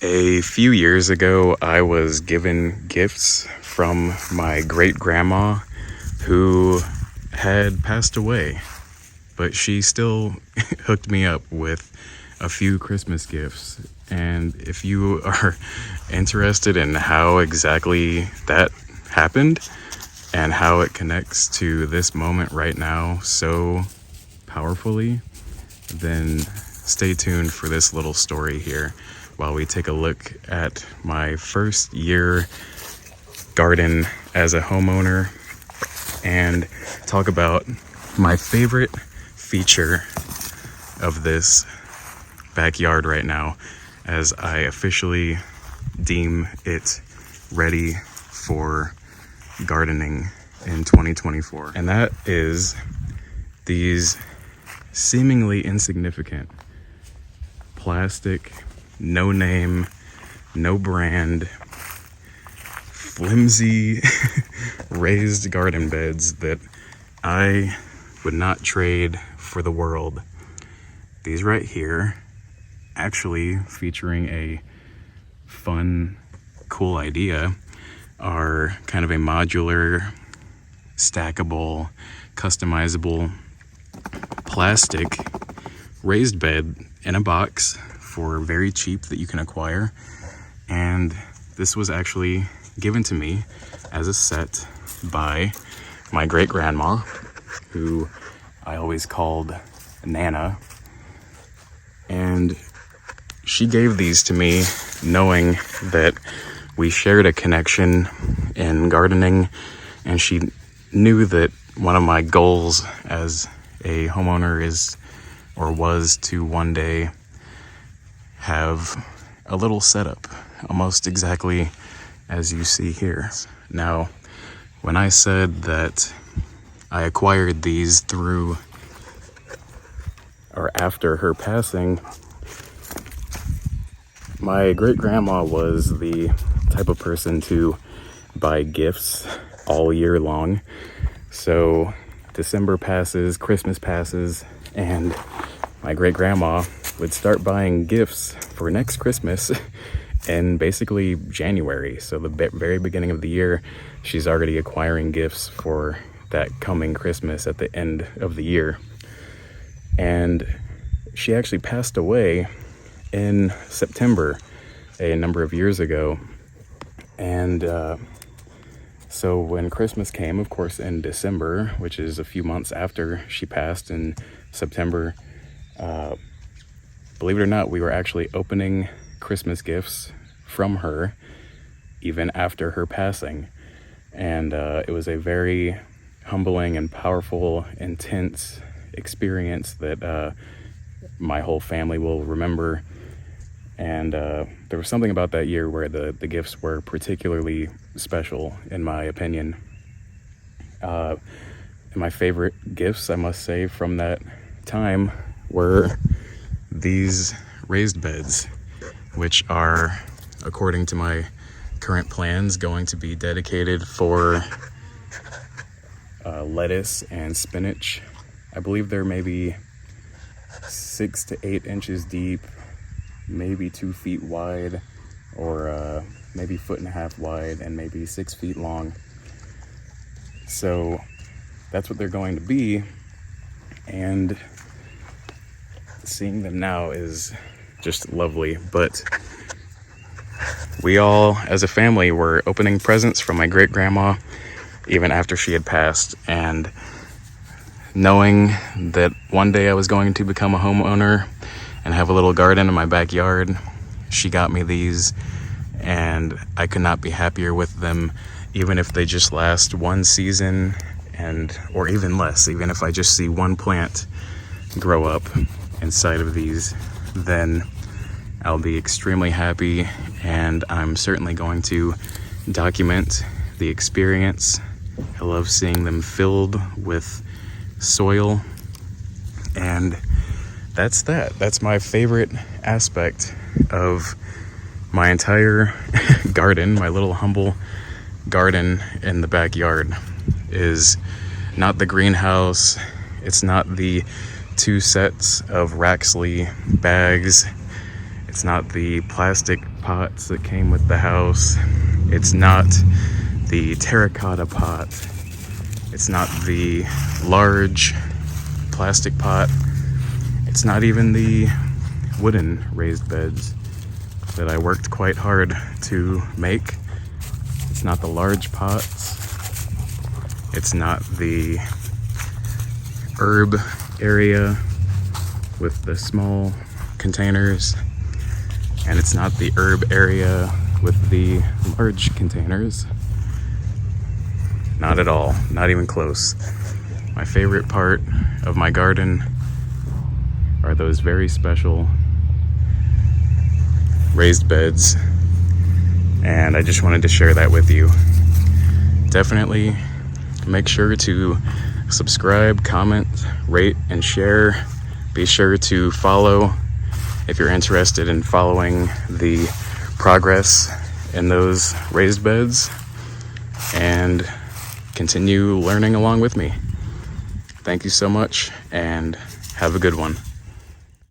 A few years ago, I was given gifts from my great grandma who had passed away, but she still hooked me up with a few Christmas gifts. And if you are interested in how exactly that happened and how it connects to this moment right now so powerfully, then stay tuned for this little story here while we take a look at my first year garden as a homeowner and talk about my favorite feature of this backyard right now as I officially deem it ready for gardening in 2024. And that is these seemingly insignificant plastic, no name, no brand, flimsy raised garden beds that I would not trade for the world. These right here, actually featuring a fun, cool idea, are kind of a modular, stackable, customizable plastic raised bed in a box for very cheap that you can acquire. And this was actually given to me as a set by my great grandma, who I always called Nana. And she gave these to me knowing that we shared a connection in gardening, and she knew that one of my goals as a homeowner is or was to one day have a little setup almost exactly as you see here. Now, when I said that I acquired these through or after her passing, my great grandma was the type of person to buy gifts all year long. So December passes, Christmas passes, and my great grandma would start buying gifts for next Christmas in basically January. So the very beginning of the year, she's already acquiring gifts for that coming Christmas at the end of the year. And she actually passed away in September a number of years ago. And so when Christmas came, of course, in December, which is a few months after she passed in September, believe it or not, we were actually opening Christmas gifts from her even after her passing. And it was a very humbling and powerful, intense experience that my whole family will remember. And there was something about that year where the gifts were particularly special, in my opinion. And my favorite gifts, I must say, from that time were these raised beds, which are, according to my current plans, going to be dedicated for lettuce and spinach. I believe they're maybe 6 to 8 inches deep, maybe 2 feet wide, or maybe 1.5 feet wide, and maybe 6 feet long. So that's what they're going to be. And seeing them now is just lovely. But we all, as a family, were opening presents from my great grandma even after she had passed, and knowing that one day I was going to become a homeowner and have a little garden in my backyard, she got me these, and I could not be happier with them, even if they just last one season, or even less. Even if I just see one plant grow up inside of these, then I'll be extremely happy, and I'm certainly going to document the experience. I love seeing them filled with soil, and that's my favorite aspect of my entire garden. My little humble garden in the backyard is not the greenhouse, it's not the 2 sets of Raxley bags, It's not the plastic pots that came with the house. It's not the terracotta pot. It's not the large plastic pot. It's not even the wooden raised beds that I worked quite hard to make. It's not the large pots. It's not the herb area with the small containers. And it's not the herb area with the large containers. Not at all, not even close. My favorite part of my garden are those very special raised beds, and I just wanted to share that with you. Definitely make sure to subscribe, comment, rate, and share. Be sure to follow if you're interested in following the progress in those raised beds, and continue learning along with me. Thank you so much, and have a good one.